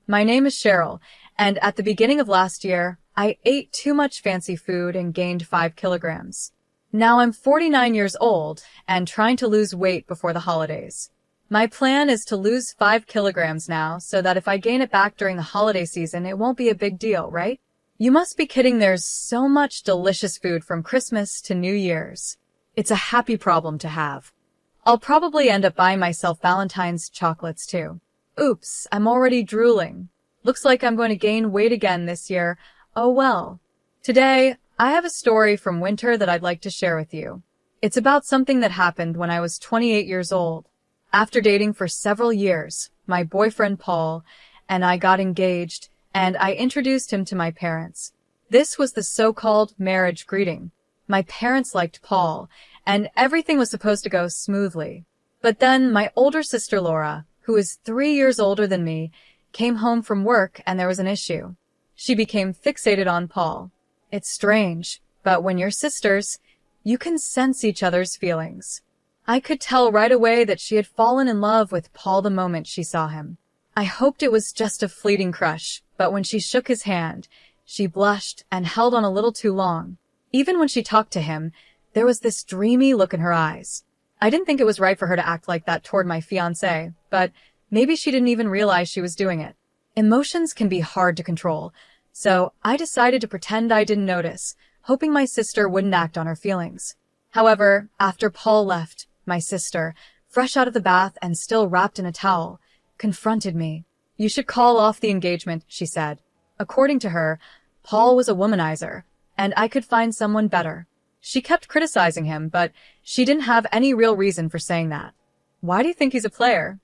My name is Cheryl, and at the beginning of last year, I ate too much fancy food and gained 5 kilograms. Now I'm 49 years old and trying to lose weight before the holidays. My plan is to lose 5 kilograms now so that if I gain it back during the holiday season, it won't be a big deal, right? You must be kidding, there's so much delicious food from Christmas to New Year's. It's a happy problem to have. I'll probably end up buying myself Valentine's chocolates too. Oops, I'm already drooling. Looks like I'm going to gain weight again this year. Oh well. Today, I have a story from winter that I'd like to share with you. It's about something that happened when I was 28 years old. After dating for several years, my boyfriend Paul and I got engaged, and I introduced him to my parents. This was the so-called marriage greeting. My parents liked Paul, and everything was supposed to go smoothly. But then my older sister Laura, who is 3 years older than me, came home from work and there was an issue. She became fixated on Paul. It's strange, but when you're sisters, you can sense each other's feelings. I could tell right away that she had fallen in love with Paul the moment she saw him. I hoped it was just a fleeting crush, but when she shook his hand, she blushed and held on a little too long. Even when she talked to him, there was this dreamy look in her eyes. I didn't think it was right for her to act like that toward my fiancé, but maybe she didn't even realize she was doing it. Emotions can be hard to control, so I decided to pretend I didn't notice, hoping my sister wouldn't act on her feelings. However, after Paul left, my sister, fresh out of the bath and still wrapped in a towel, confronted me. "You should call off the engagement," she said. According to her, Paul was a womanizer, and I could find someone better. She kept criticizing him, but she didn't have any real reason for saying that. "Why do you think he's a player?"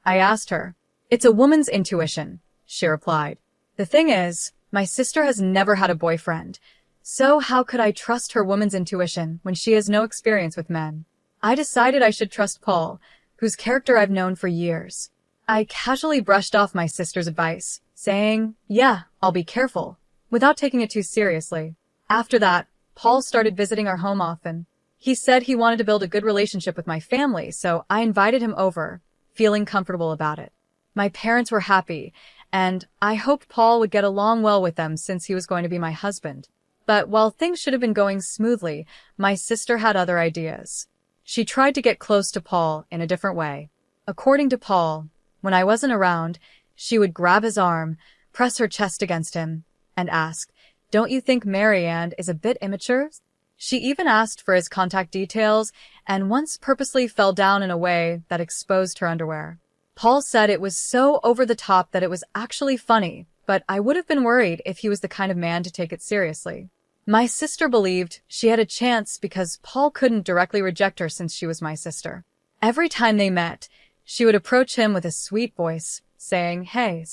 I asked her. "It's a woman's intuition," she replied. The thing is, my sister has never had a boyfriend, so how could I trust her woman's intuition when she has no experience with men? I decided I should trust Paul, whose character I've known for years. I casually brushed off my sister's advice, saying, "Yeah, I'll be careful," without taking it too seriously. After that, Paul started visiting our home often. He said he wanted to build a good relationship with my family, so I invited him over, feeling comfortable about it. My parents were happy, and I hoped Paul would get along well with them since he was going to be my husband. But while things should have been going smoothly, my sister had other ideas. She tried to get close to Paul in a different way. According to Paul, when I wasn't around, she would grab his arm, press her chest against him, and ask, "Don't you think Marianne is a bit immature?" She even asked for his contact details and once purposely fell down in a way that exposed her underwear. Paul said it was so over the top that it was actually funny, but I would have been worried if he was the kind of man to take it seriously. My sister believed she had a chance because Paul couldn't directly reject her since she was my sister. Every time they met, she would approach him with a sweet voice, saying, "Hey."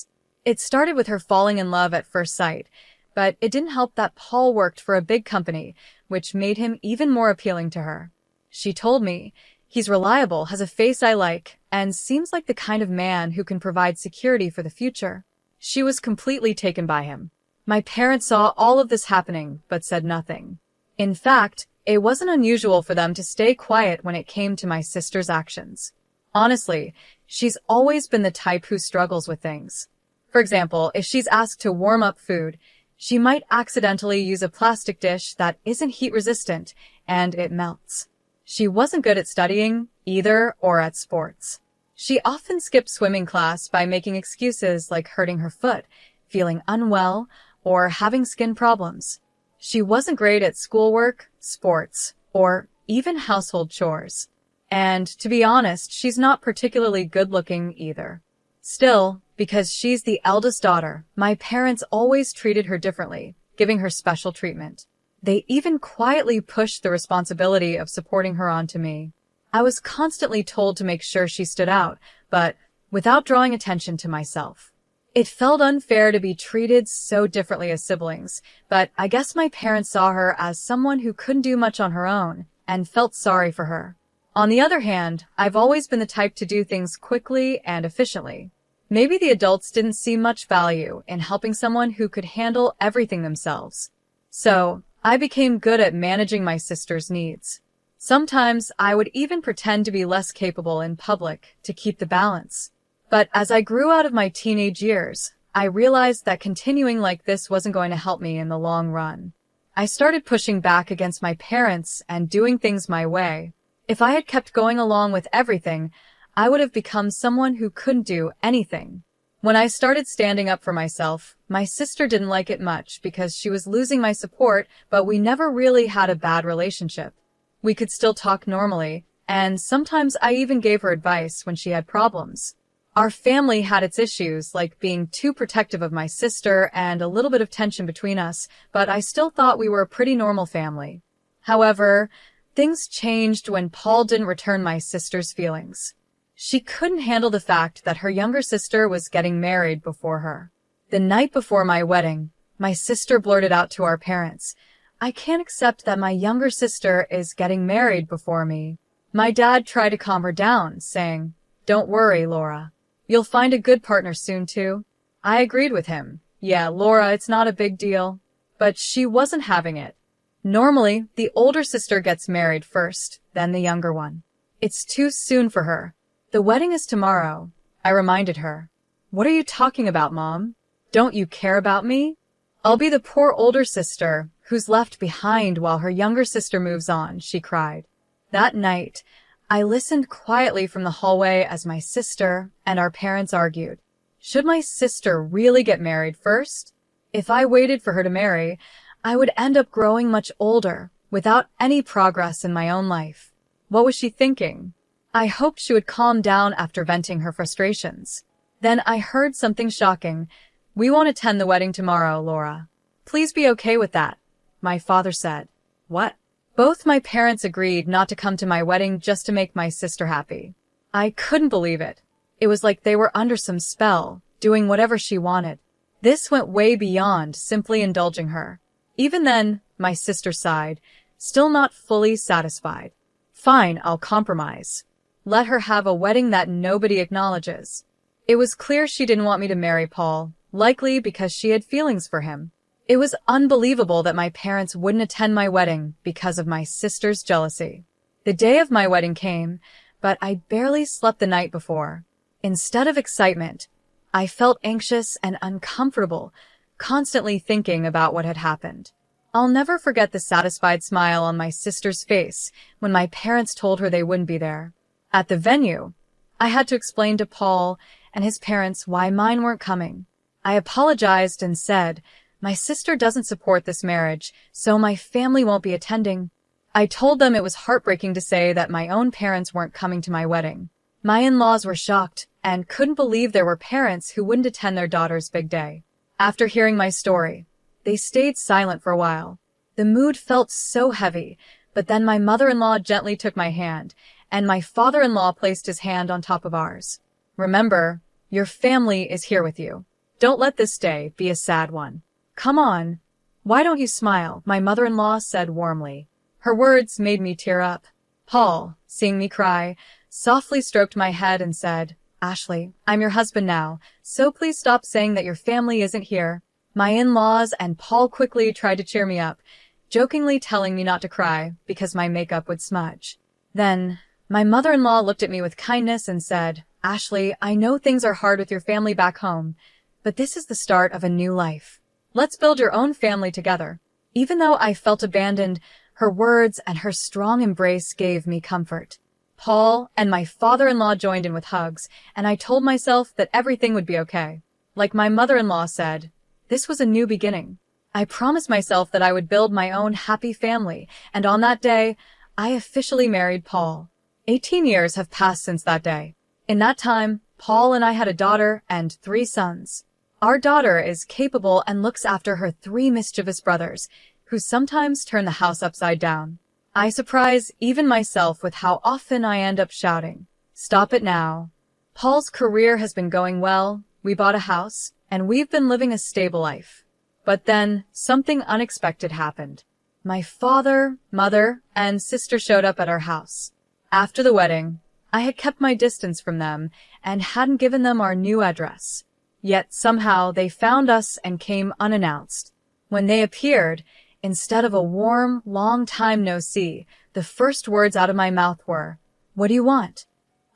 It started with her falling in love at first sight, but it didn't help that Paul worked for a big company, which made him even more appealing to her. She told me, "He's reliable, has a face I like, and seems like the kind of man who can provide security for the future." She was completely taken by him. My parents saw all of this happening, but said nothing. In fact, it wasn't unusual for them to stay quiet when it came to my sister's actions. Honestly, she's always been the type who struggles with things. For example, if she's asked to warm up food, she might accidentally use a plastic dish that isn't heat-resistant, and it melts. She wasn't good at studying, either, or at sports. She often skipped swimming class by making excuses like hurting her foot, feeling unwell, or having skin problems. She wasn't great at schoolwork, sports, or even household chores. And to be honest, she's not particularly good-looking either. Still, because she's the eldest daughter, my parents always treated her differently, giving her special treatment. They even quietly pushed the responsibility of supporting her onto me. I was constantly told to make sure she stood out, but without drawing attention to myself. It felt unfair to be treated so differently as siblings, but I guess my parents saw her as someone who couldn't do much on her own and felt sorry for her. On the other hand, I've always been the type to do things quickly and efficiently. Maybe the adults didn't see much value in helping someone who could handle everything themselves. So, I became good at managing my sister's needs. Sometimes I would even pretend to be less capable in public to keep the balance. But as I grew out of my teenage years, I realized that continuing like this wasn't going to help me in the long run. I started pushing back against my parents and doing things my way. If I had kept going along with everything, I would have become someone who couldn't do anything. When I started standing up for myself, my sister didn't like it much because she was losing my support, but we never really had a bad relationship. We could still talk normally, and sometimes I even gave her advice when she had problems. Our family had its issues, like being too protective of my sister and a little bit of tension between us, but I still thought we were a pretty normal family. However, things changed when Paul didn't return my sister's feelings. She couldn't handle the fact that her younger sister was getting married before her. The night before my wedding, my sister blurted out to our parents, "I can't accept that my younger sister is getting married before me." My dad tried to calm her down, saying, "Don't worry, Laura. You'll find a good partner soon, too." I agreed with him. "Yeah, Laura, it's not a big deal." But she wasn't having it. Normally, the older sister gets married first, then the younger one. It's too soon for her. "The wedding is tomorrow," I reminded her. "What are you talking about, Mom? Don't you care about me? I'll be the poor older sister who's left behind while her younger sister moves on," she cried. That night, I listened quietly from the hallway as my sister and our parents argued. Should my sister really get married first? If I waited for her to marry, I would end up growing much older, without any progress in my own life. What was she thinking? I hoped she would calm down after venting her frustrations. Then I heard something shocking. "We won't attend the wedding tomorrow, Laura. Please be okay with that," my father said. What? Both my parents agreed not to come to my wedding just to make my sister happy. I couldn't believe it. It was like they were under some spell, doing whatever she wanted. This went way beyond simply indulging her. Even then, my sister sighed, still not fully satisfied. "Fine, I'll compromise. Let her have a wedding that nobody acknowledges." It was clear she didn't want me to marry Paul, likely because she had feelings for him. It was unbelievable that my parents wouldn't attend my wedding because of my sister's jealousy. The day of my wedding came, but I barely slept the night before. Instead of excitement, I felt anxious and uncomfortable, constantly thinking about what had happened. I'll never forget the satisfied smile on my sister's face when my parents told her they wouldn't be there. At the venue, I had to explain to Paul and his parents why mine weren't coming. I apologized and said, "My sister doesn't support this marriage, so my family won't be attending." I told them it was heartbreaking to say that my own parents weren't coming to my wedding. My in-laws were shocked and couldn't believe there were parents who wouldn't attend their daughter's big day. After hearing my story, they stayed silent for a while. The mood felt so heavy, but then my mother-in-law gently took my hand, and my father-in-law placed his hand on top of ours. "Remember, your family is here with you. Don't let this day be a sad one. Come on. Why don't you smile?" my mother-in-law said warmly. Her words made me tear up. Paul, seeing me cry, softly stroked my head and said, "Ashley, I'm your husband now, so please stop saying that your family isn't here." My in-laws and Paul quickly tried to cheer me up, jokingly telling me not to cry because my makeup would smudge. Then, my mother-in-law looked at me with kindness and said, "Ashley, I know things are hard with your family back home, but this is the start of a new life. Let's build your own family together." Even though I felt abandoned, her words and her strong embrace gave me comfort. Paul and my father-in-law joined in with hugs, and I told myself that everything would be okay. Like my mother-in-law said, this was a new beginning. I promised myself that I would build my own happy family, and on that day, I officially married Paul. 18 years have passed since that day. In that time, Paul and I had a daughter and 3 sons. Our daughter is capable and looks after her 3 mischievous brothers, who sometimes turn the house upside down. I surprise even myself with how often I end up shouting, "Stop it now." Paul's career has been going well, we bought a house, and we've been living a stable life. But then, something unexpected happened. My father, mother, and sister showed up at our house. After the wedding, I had kept my distance from them and hadn't given them our new address. Yet somehow they found us and came unannounced. When they appeared, instead of a warm, long time no see, the first words out of my mouth were, "What do you want?"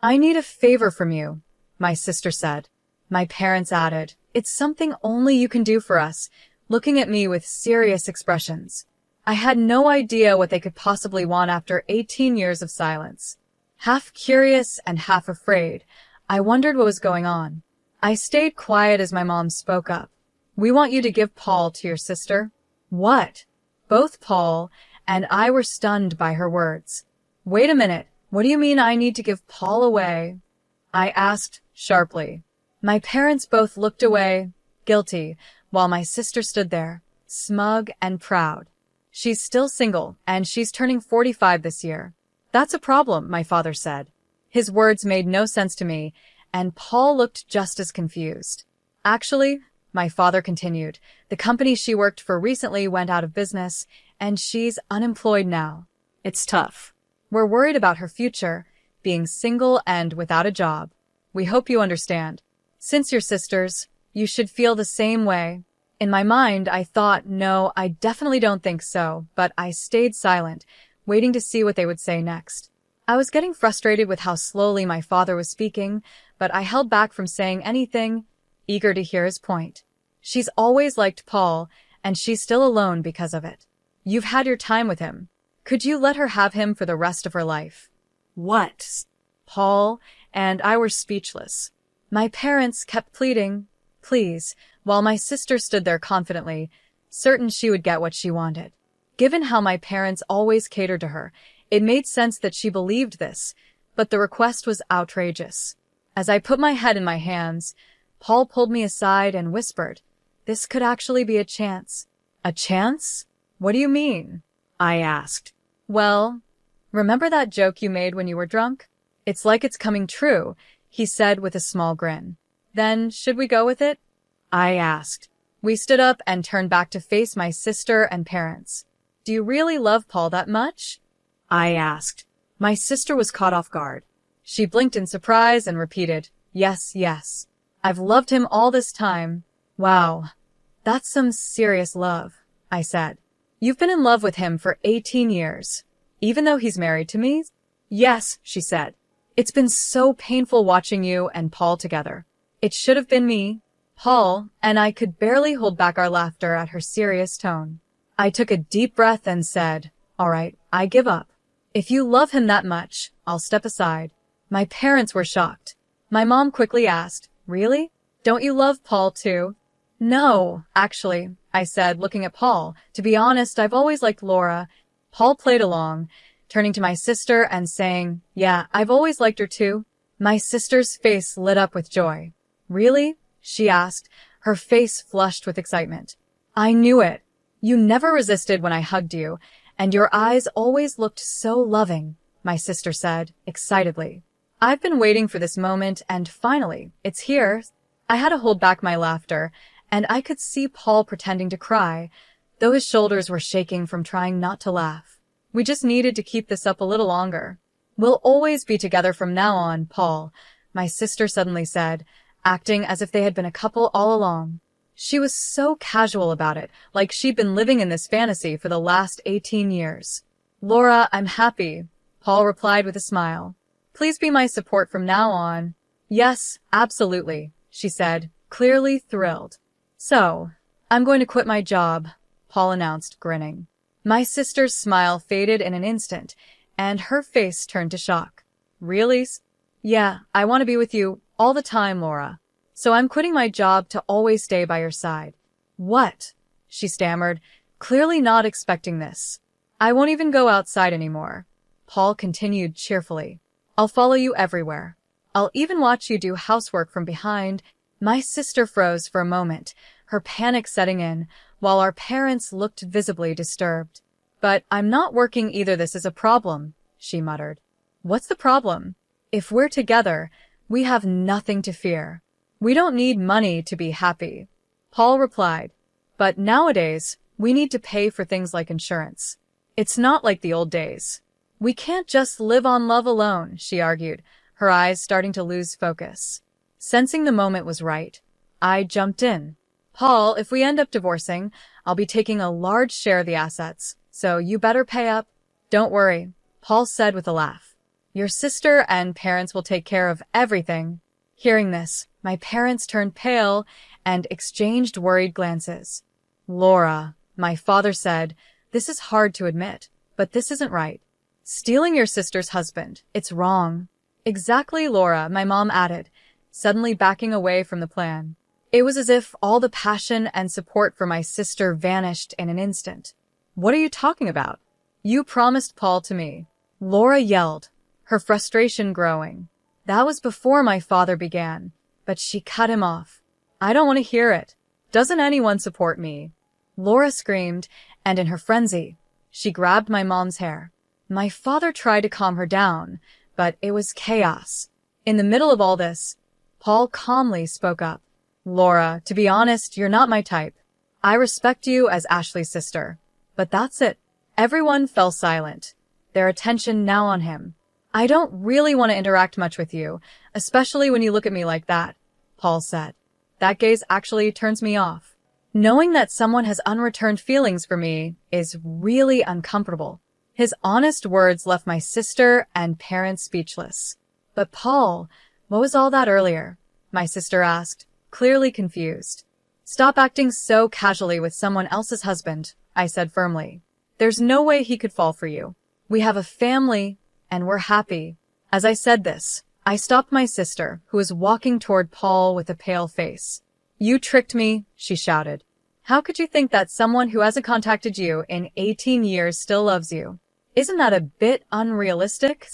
"I need a favor from you," my sister said. My parents added, "It's something only you can do for us," looking at me with serious expressions. I had no idea what they could possibly want after 18 years of silence. Half curious and half afraid, I wondered what was going on. I stayed quiet as my mom spoke up. "We want you to give Paul to your sister." What? Both Paul and I were stunned by her words. "Wait a minute, what do you mean I need to give Paul away?" I asked sharply. My parents both looked away, guilty, while my sister stood there, smug and proud. "She's still single, and she's turning 45 this year." "That's a problem," my father said. His words made no sense to me, and Paul looked just as confused. "Actually," my father continued, "the company she worked for recently went out of business, and she's unemployed now. It's tough. We're worried about her future, being single and without a job. We hope you understand. Since you're sisters, you should feel the same way." In my mind, I thought, no, I definitely don't think so, but I stayed silent, waiting to see what they would say next. I was getting frustrated with how slowly my father was speaking, but I held back from saying anything, eager to hear his point. "She's always liked Paul, and she's still alone because of it. You've had your time with him. Could you let her have him for the rest of her life?" What? Paul and I were speechless. My parents kept pleading, "Please," while my sister stood there confidently, certain she would get what she wanted. Given how my parents always catered to her, it made sense that she believed this, but the request was outrageous. As I put my head in my hands, Paul pulled me aside and whispered, "This could actually be a chance." "A chance? What do you mean?" I asked. "Well, remember that joke you made when you were drunk? It's like it's coming true," he said with a small grin. "Then, should we go with it?" I asked. We stood up and turned back to face my sister and parents. "Do you really love Paul that much?" I asked. My sister was caught off guard. She blinked in surprise and repeated, "Yes, yes. I've loved him all this time." "Wow, that's some serious love," I said. "You've been in love with him for 18 years, even though he's married to me?" "Yes," she said. "It's been so painful watching you and Paul together. It should have been me." Paul and I could barely hold back our laughter at her serious tone. I took a deep breath and said, "All right, I give up. If you love him that much, I'll step aside." My parents were shocked. My mom quickly asked, "Really? Don't you love Paul too?" "No, actually," I said, looking at Paul. "To be honest, I've always liked Laura." Paul played along, turning to my sister and saying, "Yeah, I've always liked her too." My sister's face lit up with joy. "Really?" she asked, her face flushed with excitement. "I knew it. You never resisted when I hugged you, and your eyes always looked so loving," my sister said, excitedly. "I've been waiting for this moment, and finally, it's here." I had to hold back my laughter, and I could see Paul pretending to cry, though his shoulders were shaking from trying not to laugh. "We just needed to keep this up a little longer." "We'll always be together from now on, Paul," my sister suddenly said, acting as if they had been a couple all along. She was so casual about it, like she'd been living in this fantasy for the last 18 years. "Laura, I'm happy," Paul replied with a smile. "Please be my support from now on." "Yes, absolutely," she said, clearly thrilled. "So, I'm going to quit my job," Paul announced, grinning. My sister's smile faded in an instant, and her face turned to shock. "Really?" "Yeah, I want to be with you all the time, Laura. So I'm quitting my job to always stay by your side." "What?" she stammered, clearly not expecting this. "I won't even go outside anymore," Paul continued cheerfully. "I'll follow you everywhere. I'll even watch you do housework from behind." My sister froze for a moment, her panic setting in, while our parents looked visibly disturbed. "But I'm not working either. This is a problem," she muttered. "What's the problem? If we're together, we have nothing to fear. We don't need money to be happy," Paul replied. "But nowadays, we need to pay for things like insurance. It's not like the old days. We can't just live on love alone," she argued, her eyes starting to lose focus. Sensing the moment was right, I jumped in. "Paul, if we end up divorcing, I'll be taking a large share of the assets, so you better pay up." "Don't worry," Paul said with a laugh. "Your sister and parents will take care of everything." Hearing this, my parents turned pale and exchanged worried glances. Laura, my father said, this is hard to admit, but this isn't right. Stealing your sister's husband, it's wrong. Exactly, Laura, my mom added, suddenly backing away from the plan. It was as if all the passion and support for my sister vanished in an instant. What are you talking about? You promised Paul to me. Laura yelled, her frustration growing. That was before my father began, but she cut him off. I don't want to hear it. Doesn't anyone support me? Laura screamed, and in her frenzy, she grabbed my mom's hair. My father tried to calm her down, but it was chaos. In the middle of all this, Paul calmly spoke up. Laura, to be honest, you're not my type. I respect you as Ashley's sister, but that's it. Everyone fell silent, their attention now on him. I don't really want to interact much with you, especially when you look at me like that, Paul said. That gaze actually turns me off. Knowing that someone has unreturned feelings for me is really uncomfortable. His honest words left my sister and parents speechless. But Paul, what was all that earlier? My sister asked, clearly confused. Stop acting so casually with someone else's husband, I said firmly. There's no way he could fall for you. We have a family, and we're happy. As I said this, I stopped my sister, who was walking toward Paul with a pale face. You tricked me, she shouted. How could you think that someone who hasn't contacted you in 18 years still loves you? Isn't that a bit unrealistic?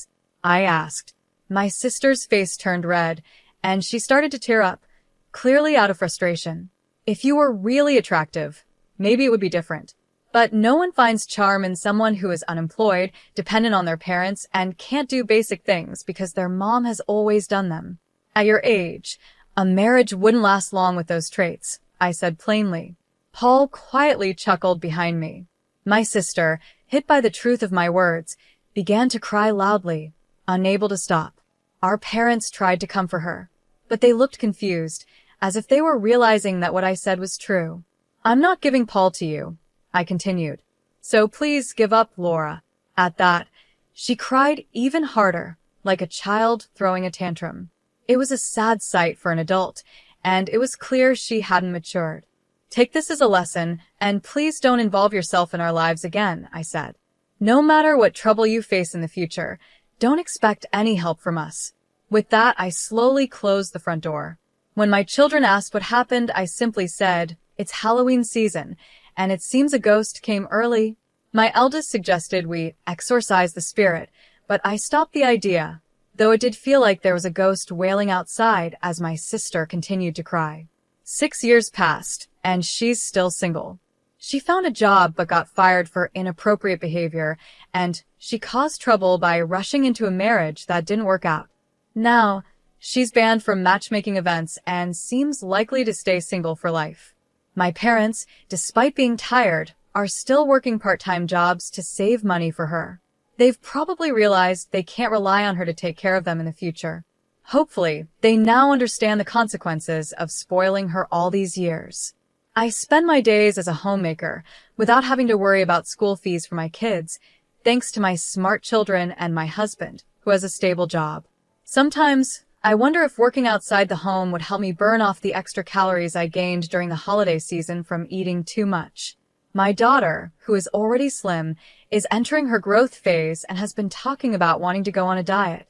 I asked. My sister's face turned red, and she started to tear up, clearly out of frustration. If you were really attractive, maybe it would be different. But no one finds charm in someone who is unemployed, dependent on their parents, and can't do basic things because their mom has always done them. At your age, a marriage wouldn't last long with those traits, I said plainly. Paul quietly chuckled behind me. My sister, hit by the truth of my words, began to cry loudly, unable to stop. Our parents tried to comfort her, but they looked confused, as if they were realizing that what I said was true. I'm not giving Paul to you, I continued. So please give up, Laura. At that, she cried even harder, like a child throwing a tantrum. It was a sad sight for an adult, and it was clear she hadn't matured. Take this as a lesson, and please don't involve yourself in our lives again, I said. No matter what trouble you face in the future, don't expect any help from us. With that, I slowly closed the front door. When my children asked what happened, I simply said, it's Halloween season, and it seems a ghost came early. My eldest suggested we exorcise the spirit, but I stopped the idea, though it did feel like there was a ghost wailing outside as my sister continued to cry. 6 years passed, and she's still single. She found a job but got fired for inappropriate behavior, and she caused trouble by rushing into a marriage that didn't work out. Now, she's banned from matchmaking events and seems likely to stay single for life. My parents, despite being tired, are still working part-time jobs to save money for her. They've probably realized they can't rely on her to take care of them in the future. Hopefully, they now understand the consequences of spoiling her all these years. I spend my days as a homemaker without having to worry about school fees for my kids, thanks to my smart children and my husband, who has a stable job. Sometimes, I wonder if working outside the home would help me burn off the extra calories I gained during the holiday season from eating too much. My daughter, who is already slim, is entering her growth phase and has been talking about wanting to go on a diet.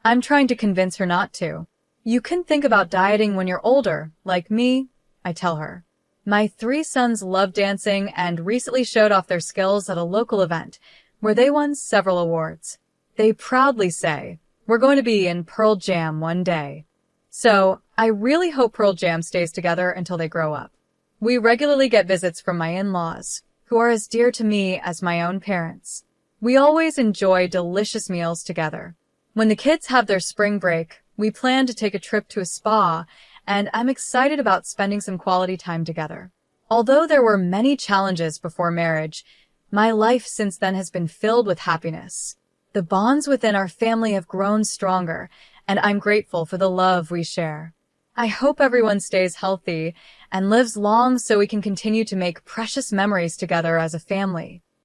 I'm trying to convince her not to. You can think about dieting when you're older, like me, I tell her. My 3 sons love dancing and recently showed off their skills at a local event, where they won several awards. They proudly say, we're going to be in Pearl Jam one day. So, I really hope Pearl Jam stays together until they grow up. We regularly get visits from my in-laws, who are as dear to me as my own parents. We always enjoy delicious meals together. When the kids have their spring break, we plan to take a trip to a spa, and I'm excited about spending some quality time together. Although there were many challenges before marriage, my life since then has been filled with happiness. The bonds within our family have grown stronger, and I'm grateful for the love we share. I hope everyone stays healthy and lives long so we can continue to make precious memories together as a family.